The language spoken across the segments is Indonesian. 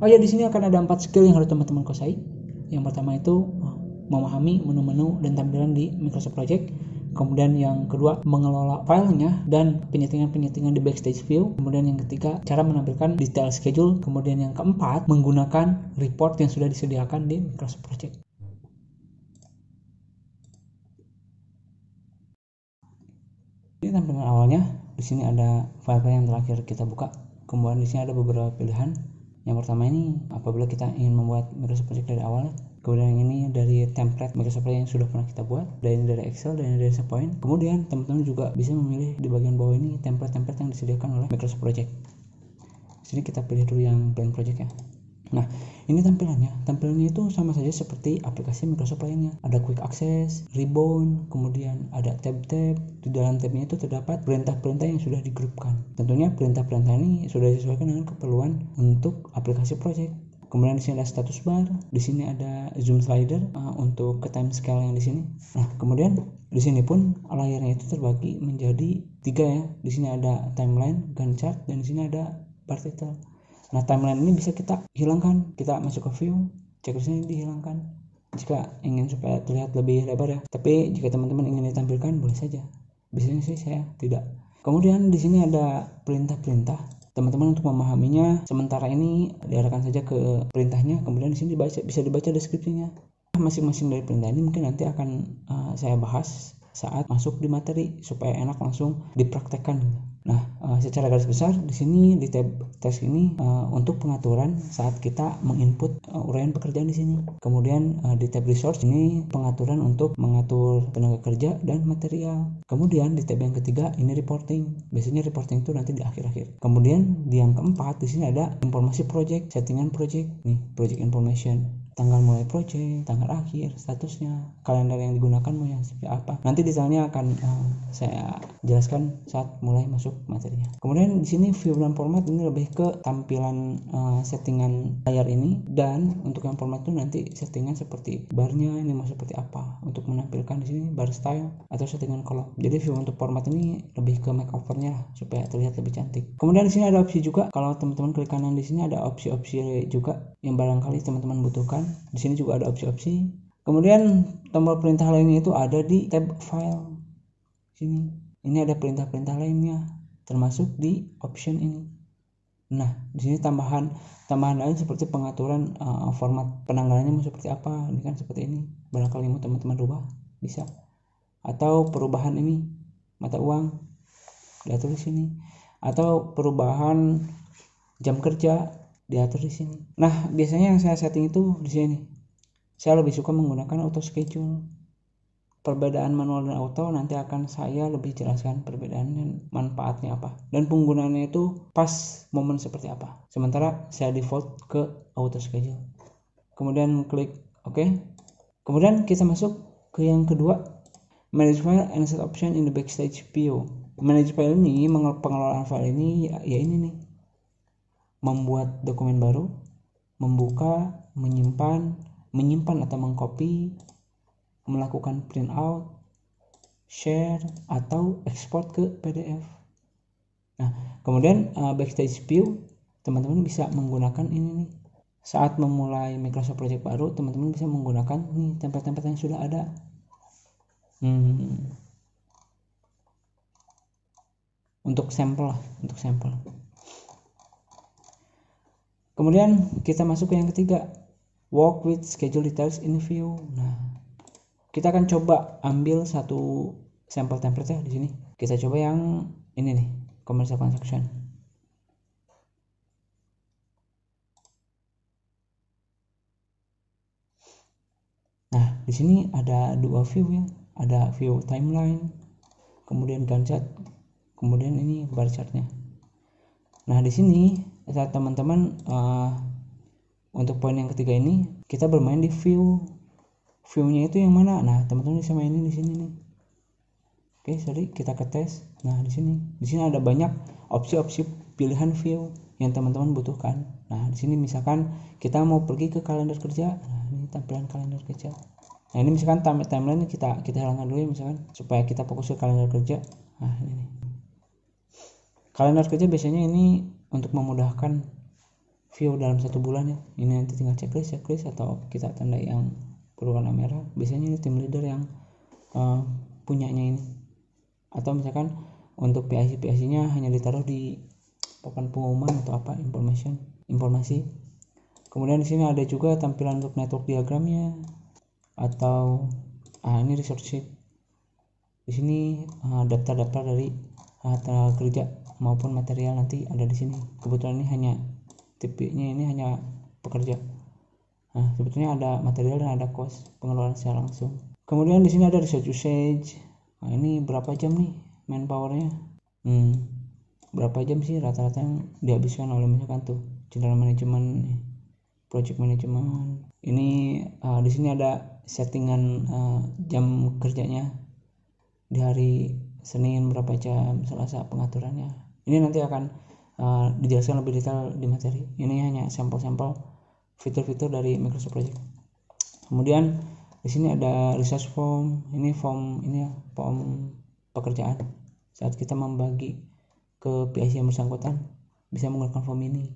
Oh ya, di sini akan ada 4 skill yang harus teman-teman kuasai. Yang pertama itu memahami menu-menu dan tampilan di Microsoft Project. Kemudian yang kedua, mengelola filenya dan penyetingan-penyetingan di Backstage View. Kemudian yang ketiga, cara menampilkan detail schedule. Kemudian yang keempat, menggunakan report yang sudah disediakan di Microsoft Project. Ini tampilan awalnya. Di sini ada file yang terakhir kita buka. Kemudian di sini ada beberapa pilihan. Yang pertama ini apabila kita ingin membuat Microsoft Project dari awal. Kemudian yang ini dari template Microsoft Project yang sudah pernah kita buat, dan ini dari Excel, dan ini dari SharePoint. Kemudian teman-teman juga bisa memilih di bagian bawah ini template-template yang disediakan oleh Microsoft Project. Di sini kita pilih dulu yang Plain Project ya. Nah, ini tampilannya. Tampilannya itu sama saja seperti aplikasi Microsoft lainnya. Ada Quick Access, Ribbon, kemudian ada tab-tab. Di dalam tabnya itu terdapat perintah-perintah yang sudah digrupkan. Tentunya perintah-perintah ini sudah disesuaikan dengan keperluan untuk aplikasi project. Kemudian di sini ada status bar, di sini ada zoom slider untuk ke time scale yang di sini. Nah, kemudian di sini pun layarnya itu terbagi menjadi 3 ya. Di sini ada timeline, Gantt chart, dan di sini ada bar title. Nah, timeline ini bisa kita hilangkan. Kita masuk ke view, checklistnya dihilangkan jika ingin supaya terlihat lebih lebar ya. Tapi jika teman-teman ingin ditampilkan boleh saja. Biasanya sih saya tidak. Kemudian di sini ada perintah-perintah. Teman-teman untuk memahaminya sementara ini diarahkan saja ke perintahnya, kemudian di sini bisa dibaca deskripsinya. Masing-masing dari perintah ini mungkin nanti akan saya bahas saat masuk di materi supaya enak langsung dipraktekkan. Nah, secara garis besar di sini di tab test ini untuk pengaturan saat kita menginput uraian pekerjaan di sini. Kemudian di tab resource ini pengaturan untuk mengatur tenaga kerja dan material. Kemudian di tab yang ketiga ini reporting. Biasanya reporting itu nanti di akhir-akhir. Kemudian di yang keempat di sini ada informasi project, settingan project. Nih, project information. Tanggal mulai project, tanggal akhir, statusnya, kalender yang digunakan mau yang seperti apa. Nanti detailnya akan saya jelaskan saat mulai masuk materinya. Kemudian di sini view dan format ini lebih ke tampilan settingan layar ini, dan untuk yang format itu nanti settingan seperti barnya ini mau seperti apa untuk menampilkan di sini bar style atau settingan kolom. Jadi view untuk format ini lebih ke makeovernya supaya terlihat lebih cantik. Kemudian di sini ada opsi juga, kalau teman-teman klik kanan di sini ada opsi-opsi juga yang barangkali teman-teman butuhkan. Di sini juga ada opsi-opsi. Kemudian tombol perintah lainnya itu ada di tab file. Sini. Ini ada perintah-perintah lainnya termasuk di option ini. Nah, di sini tambahan lain seperti pengaturan format penanggalannya mau seperti apa. Ini kan seperti ini. Barangkali mau teman-teman rubah bisa. Atau perubahan ini mata uang diatur di sini. Atau perubahan jam kerja diatur di sini. Nah, biasanya yang saya setting itu di sini. Saya lebih suka menggunakan auto schedule. Perbedaan manual dan auto nanti akan saya lebih jelaskan perbedaan dan manfaatnya apa. Dan penggunaannya itu pas momen seperti apa. Sementara saya default ke auto schedule. Kemudian klik OK. Kemudian kita masuk ke yang kedua, manage file and set option in the backstage view. Manage file ini, pengelolaan file ini ya ini nih. Membuat dokumen baru, membuka, menyimpan atau mengcopy, melakukan print out, share, atau ekspor ke PDF. Nah, kemudian backstage view, teman-teman bisa menggunakan ini nih. Saat memulai Microsoft Project baru, teman-teman bisa menggunakan nih template-template yang sudah ada. Untuk sampel lah, untuk sampel. Kemudian kita masuk ke yang ketiga, work with schedule details in view. Nah, kita akan coba ambil satu sampel template ya di sini. Kita coba yang ini nih, commercial transaction. Nah, di sini ada dua view ya, ada view timeline, kemudian Gantt chart, kemudian ini bar chartnya. Nah, di sini saat teman-teman untuk poin yang ketiga ini kita bermain di view-nya itu yang mana? Nah, teman-teman bisa mainin di sini nih. Oke, sorry, kita ke tes. Nah, di sini ada banyak opsi-opsi pilihan view yang teman-teman butuhkan. Nah, di sini misalkan kita mau pergi ke kalender kerja. Nah, ini tampilan kalender kerja. Nah, ini misalkan timeline kita hilangkan dulu ya misalkan supaya kita fokus ke kalender kerja. Nah, ini. Kalender kerja biasanya ini untuk memudahkan view dalam 1 bulan ya. Ini nanti tinggal checklist atau kita tandai yang berwarna merah. Biasanya ini tim leader yang punyanya ini. Atau misalkan untuk PIC-nya hanya ditaruh di papan pengumuman atau apa, informasi. Kemudian di sini ada juga tampilan untuk network diagramnya atau ini resource sheet. Di sini daftar-daftar dari tenaga kerja maupun material nanti ada di sini. Kebetulan ini hanya tipenya ini hanya pekerja. Nah, sebetulnya ada material dan ada cost pengeluaran secara langsung. Kemudian di sini ada resource usage. Nah, ini berapa jam nih manpowernya? Berapa jam sih rata-rata yang dihabiskan oleh misalkan tuh general management, project management. Ini di sini ada settingan jam kerjanya di hari Senin berapa jam, Selasa pengaturannya. Ini nanti akan dijelaskan lebih detail di materi. Ini hanya sampel-sampel fitur-fitur dari Microsoft Project. Kemudian di sini ada resource form. Ini form pekerjaan. Saat kita membagi ke PIC yang bersangkutan bisa menggunakan form ini.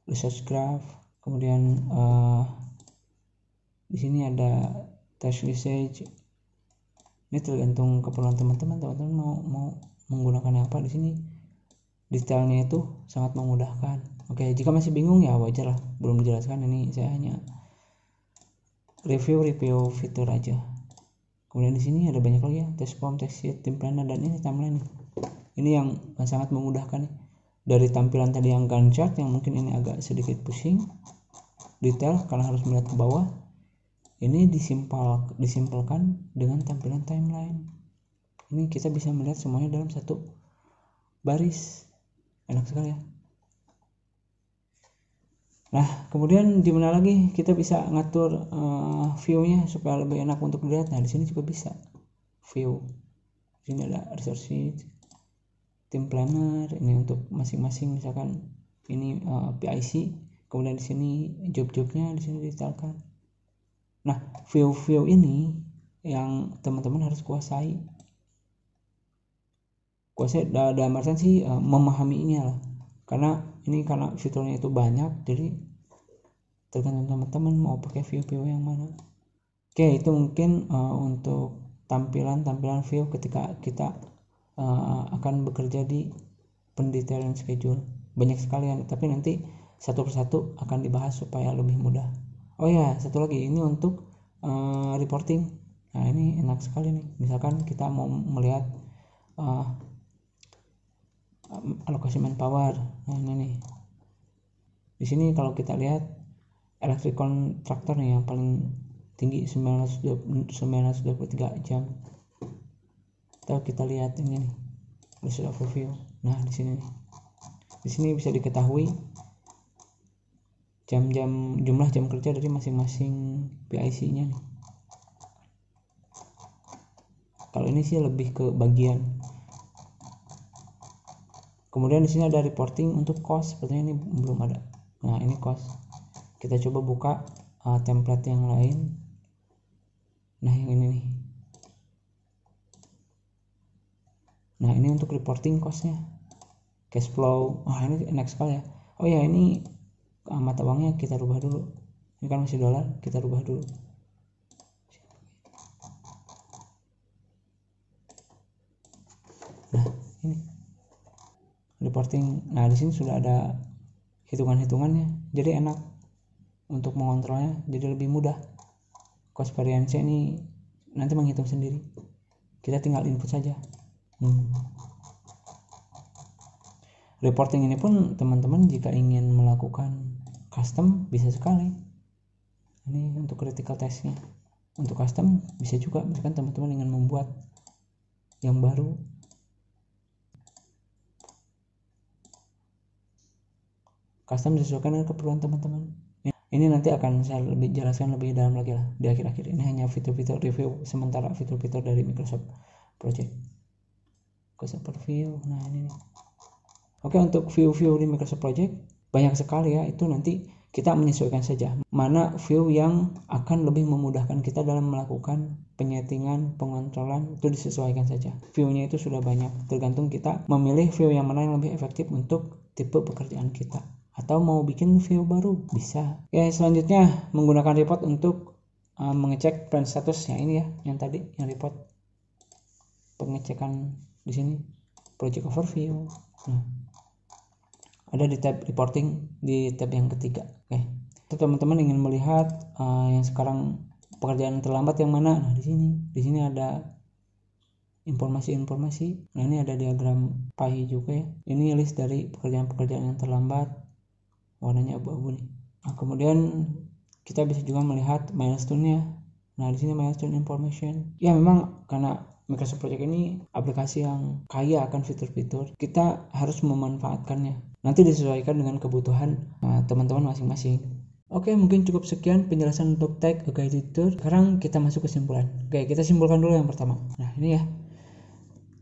Resource graph. Kemudian di sini ada task usage. Ini tergantung keperluan teman-teman mau menggunakan apa. Di sini detailnya itu sangat memudahkan. Oke, jika masih bingung ya wajar lah, belum dijelaskan. Ini saya hanya review fitur aja. Kemudian di sini ada banyak lagi ya, test form, test sheet, tim planner, dan ini timeline. Ini yang sangat memudahkan. Dari tampilan tadi yang Gantt chart yang mungkin ini agak sedikit pusing detail karena harus melihat ke bawah, ini disimpelkan dengan tampilan timeline. Ini kita bisa melihat semuanya dalam satu baris. Enak sekali ya. Nah, kemudian di mana lagi kita bisa ngatur view-nya supaya lebih enak untuk dilihat. Nah, di sini juga bisa view. Di sini ada resource sheet, tim planner, ini untuk masing-masing misalkan ini PIC. Kemudian di sini job-jobnya di sini detailkan. Nah, view ini yang teman-teman harus kuasai dalam artian sih memahaminya lah, karena fiturnya itu banyak, jadi tergantung teman-teman mau pakai view yang mana. Oke, itu mungkin untuk tampilan view ketika kita akan bekerja di pendetailan schedule. Banyak sekali ya, tapi nanti satu persatu akan dibahas supaya lebih mudah. Oh ya, satu lagi, ini untuk reporting. Nah, ini enak sekali nih. Misalkan kita mau melihat alokasi manpower. Nah, ini nih. Di sini kalau kita lihat electric contractor nih yang paling tinggi 923 jam. Atau kita lihat ini nih, list overview. Nah, di sini nih. Di sini bisa diketahui jumlah jam kerja dari masing-masing PIC-nya nih. Kalau ini sih lebih ke bagian. Kemudian di sini ada reporting untuk cost, sepertinya ini belum ada. Nah, ini cost. Kita coba buka template yang lain. Nah, yang ini nih. Nah, ini untuk reporting cost-nya. Cash flow. Ini enak sekali ya. Oh ya, ini mata uangnya kita rubah dulu. Ini kan masih dolar, kita rubah dulu. Nah, ini reporting. Nah, di sini sudah ada hitungan-hitungannya, jadi enak untuk mengontrolnya, jadi lebih mudah. Cost variance ini nanti menghitung sendiri, kita tinggal input saja. Reporting ini pun teman-teman jika ingin melakukan custom bisa sekali. Ini untuk critical testnya. Untuk custom bisa juga, misalkan teman-teman ingin membuat yang baru. Custom disesuaikan dengan keperluan teman-teman. Ini nanti akan saya jelaskan lebih dalam lagi lah di akhir-akhir. Ini hanya fitur-fitur review sementara fitur-fitur dari Microsoft Project. Microsoft Preview. Nah, ini nih. Oke, untuk view-view di Microsoft Project banyak sekali ya. Itu nanti kita menyesuaikan saja mana view yang akan lebih memudahkan kita dalam melakukan penyetingan, pengontrolan, itu disesuaikan saja. View-nya itu sudah banyak, tergantung kita memilih view yang mana yang lebih efektif untuk tipe pekerjaan kita. atau mau bikin view baru bisa. Oke, selanjutnya menggunakan report untuk mengecek print status. Ini ya yang tadi yang report, pengecekan di sini project overview. Nah, ada di tab reporting di tab yang ketiga. Oke, teman-teman ingin melihat yang sekarang pekerjaan terlambat yang mana? Nah, di sini ada informasi. Nah, ini ada diagram pie juga ya. Ini list dari pekerjaan-pekerjaan yang terlambat, warnanya abu-abu nih. Nah, kemudian kita bisa juga melihat milestone-nya. Nah, di sini milestone information. Ya, memang karena Microsoft Project ini aplikasi yang kaya akan fitur-fitur, kita harus memanfaatkannya. Nanti disesuaikan dengan kebutuhan teman-teman masing-masing. Oke, mungkin cukup sekian penjelasan untuk Tag a Guide Editor. Sekarang kita masuk kesimpulan. Oke, kita simpulkan dulu yang pertama. Nah, ini ya.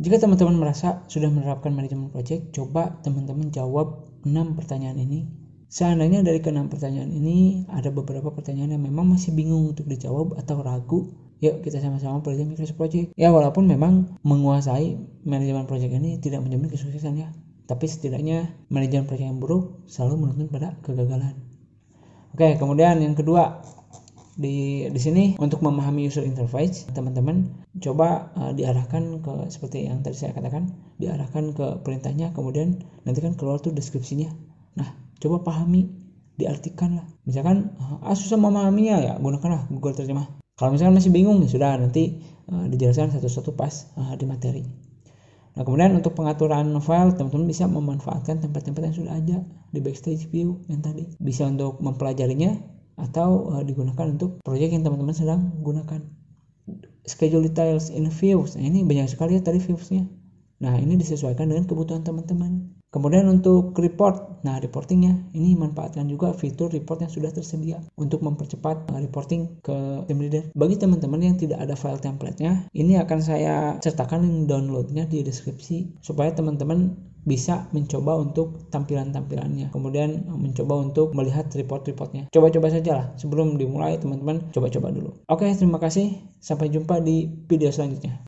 Jika teman-teman merasa sudah menerapkan manajemen project, coba teman-teman jawab 6 pertanyaan ini. Seandainya dari ke-6 pertanyaan ini ada beberapa pertanyaan yang memang masih bingung untuk dijawab atau ragu, yuk kita sama-sama belajar Microsoft Project. Ya, walaupun memang menguasai manajemen project ini tidak menjamin kesuksesan ya, tapi setidaknya manajemen project yang buruk selalu menuntun pada kegagalan. Oke, kemudian yang kedua, di sini untuk memahami user interface, teman-teman coba diarahkan ke seperti yang tadi saya katakan, diarahkan ke perintahnya, kemudian nanti kan keluar tuh deskripsinya. Nah, coba pahami, diartikan lah. Misalkan susah memahaminya, ya gunakanlah Google Terjemah. Kalau misalkan masih bingung, ya sudah, nanti dijelaskan satu-satu pas di materi. Nah, kemudian untuk pengaturan file, teman-teman bisa memanfaatkan tempat-tempat yang sudah ada di backstage view yang tadi. Bisa untuk mempelajarinya atau digunakan untuk proyek yang teman-teman sedang gunakan. Schedule details in views. Nah, ini banyak sekali ya tadi viewsnya. Nah, ini disesuaikan dengan kebutuhan teman-teman. Kemudian untuk report, nah reportingnya ini manfaatkan juga fitur report yang sudah tersedia untuk mempercepat reporting ke team leader. Bagi teman-teman yang tidak ada file template-nya, ini akan saya sertakan link download-nya di deskripsi supaya teman-teman bisa mencoba untuk tampilan-tampilannya, kemudian mencoba untuk melihat report-reportnya. Coba-coba saja lah sebelum dimulai, teman-teman coba-coba dulu. Oke, terima kasih. Sampai jumpa di video selanjutnya.